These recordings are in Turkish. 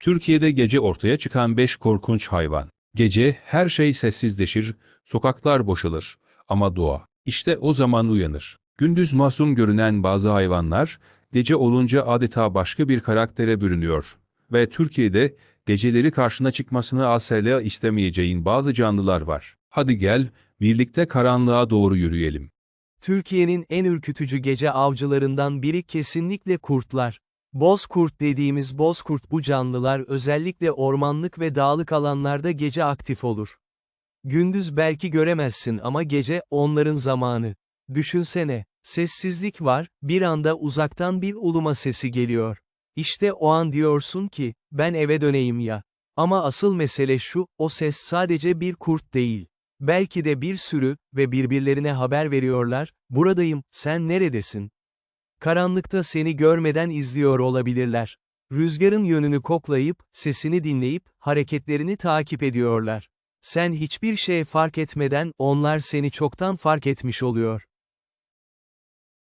Türkiye'de gece ortaya çıkan 5 korkunç hayvan. Gece her şey sessizleşir, sokaklar boşalır ama doğa işte o zaman uyanır. Gündüz masum görünen bazı hayvanlar gece olunca adeta başka bir karaktere bürünüyor. Ve Türkiye'de geceleri karşına çıkmasını asla istemeyeceğin bazı canlılar var. Hadi gel, birlikte karanlığa doğru yürüyelim. Türkiye'nin en ürkütücü gece avcılarından biri kesinlikle kurtlar. Bozkurt dediğimiz bozkurt bu canlılar özellikle ormanlık ve dağlık alanlarda gece aktif olur. Gündüz belki göremezsin ama gece onların zamanı. Düşünsene, sessizlik var, bir anda uzaktan bir uluma sesi geliyor. İşte o an diyorsun ki, ben eve döneyim ya. Ama asıl mesele şu, o ses sadece bir kurt değil. Belki de bir sürü ve birbirlerine haber veriyorlar, buradayım, sen neredesin? Karanlıkta seni görmeden izliyor olabilirler. Rüzgarın yönünü koklayıp, sesini dinleyip, hareketlerini takip ediyorlar. Sen hiçbir şey fark etmeden onlar seni çoktan fark etmiş oluyor.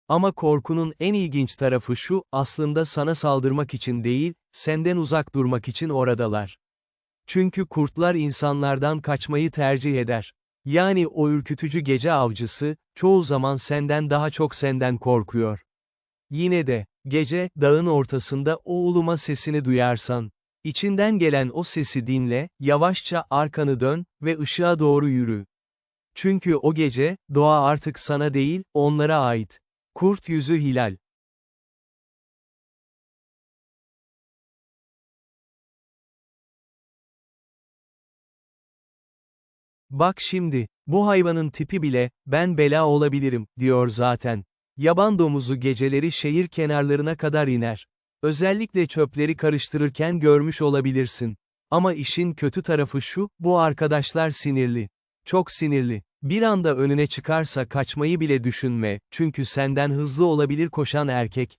Ama korkunun en ilginç tarafı şu, aslında sana saldırmak için değil, senden uzak durmak için oradalar. Çünkü kurtlar insanlardan kaçmayı tercih eder. Yani o ürkütücü gece avcısı, çoğu zaman senden daha çok senden korkuyor. Yine de, gece, dağın ortasında o uluma sesini duyarsan, içinden gelen o sesi dinle, yavaşça arkanı dön ve ışığa doğru yürü. Çünkü o gece, doğa artık sana değil, onlara ait. Kurt yüzü hilal. Bak şimdi, bu hayvanın tipi bile, ben bela olabilirim, diyor zaten. Yaban domuzu geceleri şehir kenarlarına kadar iner. Özellikle çöpleri karıştırırken görmüş olabilirsin. Ama işin kötü tarafı şu, bu arkadaşlar sinirli. Çok sinirli. Bir anda önüne çıkarsa kaçmayı bile düşünme, çünkü senden hızlı olabilir koşan erkek.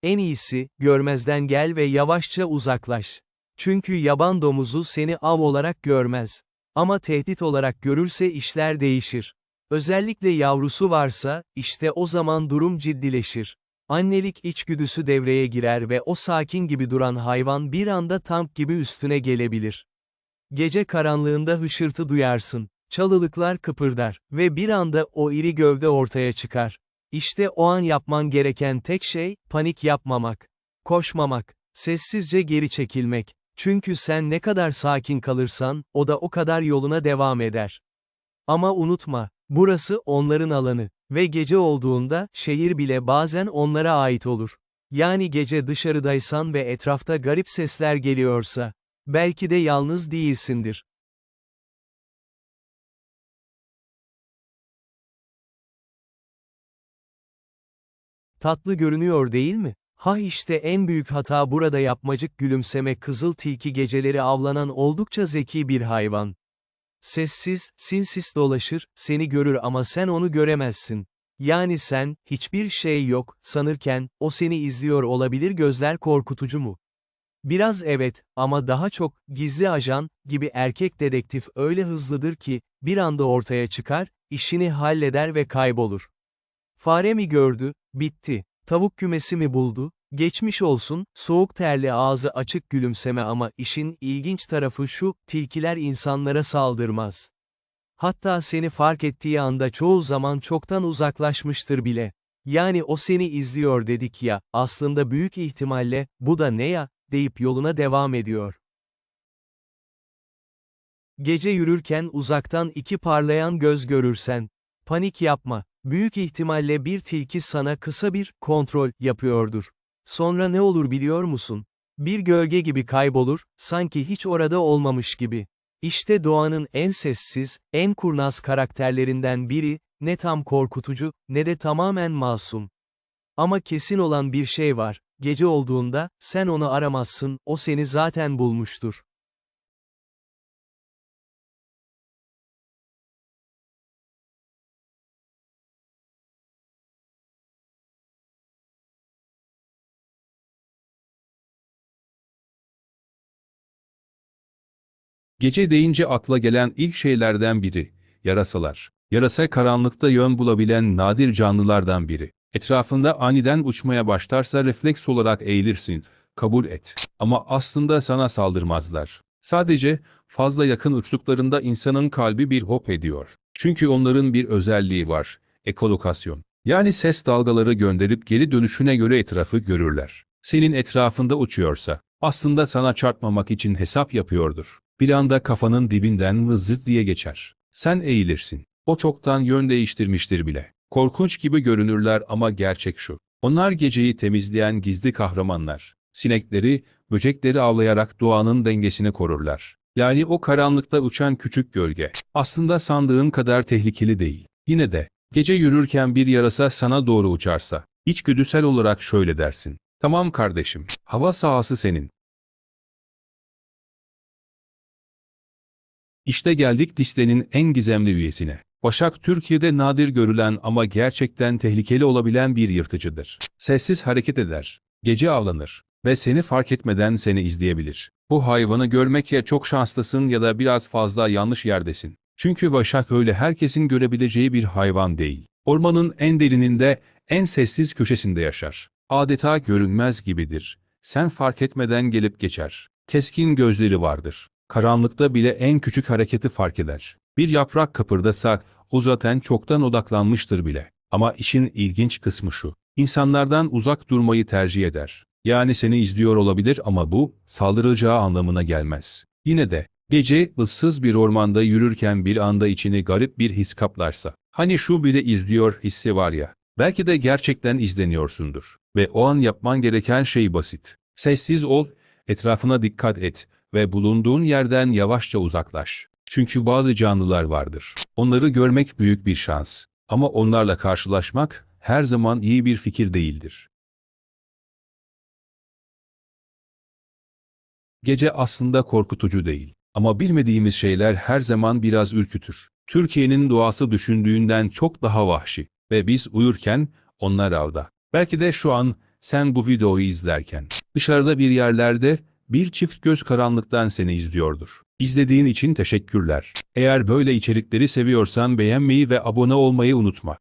En iyisi, görmezden gel ve yavaşça uzaklaş. Çünkü yaban domuzu seni av olarak görmez. Ama tehdit olarak görürse işler değişir. Özellikle yavrusu varsa, işte o zaman durum ciddileşir. Annelik içgüdüsü devreye girer ve o sakin gibi duran hayvan bir anda tank gibi üstüne gelebilir. Gece karanlığında hışırtı duyarsın. Çalılıklar kıpırdar ve bir anda o iri gövde ortaya çıkar. İşte o an yapman gereken tek şey, panik yapmamak. Koşmamak. Sessizce geri çekilmek. Çünkü sen ne kadar sakin kalırsan, o da o kadar yoluna devam eder. Ama unutma, burası onların alanı ve gece olduğunda, şehir bile bazen onlara ait olur. Yani gece dışarıdaysan ve etrafta garip sesler geliyorsa, belki de yalnız değilsindir. Tatlı görünüyor değil mi? Ha işte en büyük hata burada yapmacık gülümseme kızıl tilki geceleri avlanan oldukça zeki bir hayvan. Sessiz, sinsiz dolaşır, seni görür ama sen onu göremezsin. Yani sen, hiçbir şey yok, sanırken, o seni izliyor olabilir gözler korkutucu mu? Biraz evet, ama daha çok, gizli ajan, gibi erkek dedektif öyle hızlıdır ki, bir anda ortaya çıkar, işini halleder ve kaybolur. Fare mi gördü, bitti. Tavuk kümesi mi buldu? Geçmiş olsun, soğuk terli ağzı açık gülümseme ama işin ilginç tarafı şu, tilkiler insanlara saldırmaz. Hatta seni fark ettiği anda çoğu zaman çoktan uzaklaşmıştır bile. Yani o seni izliyor dedik ya, aslında büyük ihtimalle, bu da ne ya, deyip yoluna devam ediyor. Gece yürürken uzaktan iki parlayan göz görürsen, panik yapma. Büyük ihtimalle bir tilki sana kısa bir kontrol yapıyordur. Sonra ne olur biliyor musun? Bir gölge gibi kaybolur, sanki hiç orada olmamış gibi. İşte doğanın en sessiz, en kurnaz karakterlerinden biri, ne tam korkutucu, ne de tamamen masum. Ama kesin olan bir şey var, gece olduğunda, sen onu aramazsın, o seni zaten bulmuştur. Gece deyince akla gelen ilk şeylerden biri, yarasalar. Yarasa karanlıkta yön bulabilen nadir canlılardan biri. Etrafında aniden uçmaya başlarsa refleks olarak eğilirsin. kabul et. Ama aslında sana saldırmazlar. Sadece fazla yakın uçtuklarında insanın kalbi bir hop ediyor. Çünkü onların bir özelliği var, ekolokasyon. Yani ses dalgaları gönderip geri dönüşüne göre etrafı görürler. Senin etrafında uçuyorsa, aslında sana çarpmamak için hesap yapıyordur. Bir anda kafanın dibinden vızıt diye geçer. Sen eğilirsin. O çoktan yön değiştirmiştir bile. Korkunç gibi görünürler ama gerçek şu. Onlar geceyi temizleyen gizli kahramanlar. Sinekleri, böcekleri avlayarak doğanın dengesini korurlar. Yani o karanlıkta uçan küçük gölge. Aslında sandığın kadar tehlikeli değil. Yine de, gece yürürken bir yarasa sana doğru uçarsa, içgüdüsel olarak şöyle dersin. Tamam kardeşim, hava sahası senin. İşte geldik listenin en gizemli üyesine. Başak Türkiye'de nadir görülen ama gerçekten tehlikeli olabilen bir yırtıcıdır. Sessiz hareket eder, gece avlanır ve seni fark etmeden seni izleyebilir. Bu hayvanı görmek ya çok şanslısın ya da biraz fazla yanlış yerdesin. Çünkü Başak öyle herkesin görebileceği bir hayvan değil. Ormanın en derininde, en sessiz köşesinde yaşar. Adeta görünmez gibidir. Sen fark etmeden gelip geçer. Keskin gözleri vardır. Karanlıkta bile en küçük hareketi fark eder. Bir yaprak kıpırdasa o zaten çoktan odaklanmıştır bile. Ama işin ilginç kısmı şu. İnsanlardan uzak durmayı tercih eder. Yani seni izliyor olabilir ama bu saldıracağı anlamına gelmez. Yine de gece ıssız bir ormanda yürürken bir anda içini garip bir his kaplarsa. Hani şu bile izliyor hissi var ya. Belki de gerçekten izleniyorsundur. Ve o an yapman gereken şey basit. Sessiz ol, etrafına dikkat et ve bulunduğun yerden yavaşça uzaklaş. Çünkü bazı canlılar vardır. Onları görmek büyük bir şans. Ama onlarla karşılaşmak her zaman iyi bir fikir değildir. Gece aslında korkutucu değil. Ama bilmediğimiz şeyler her zaman biraz ürkütür. Türkiye'nin doğası düşündüğünden çok daha vahşi. Ve biz uyurken onlar avda. Belki de şu an sen bu videoyu izlerken dışarıda bir yerlerde bir çift göz karanlıktan seni izliyordur. İzlediğin için teşekkürler. Eğer böyle içerikleri seviyorsan beğenmeyi ve abone olmayı unutma.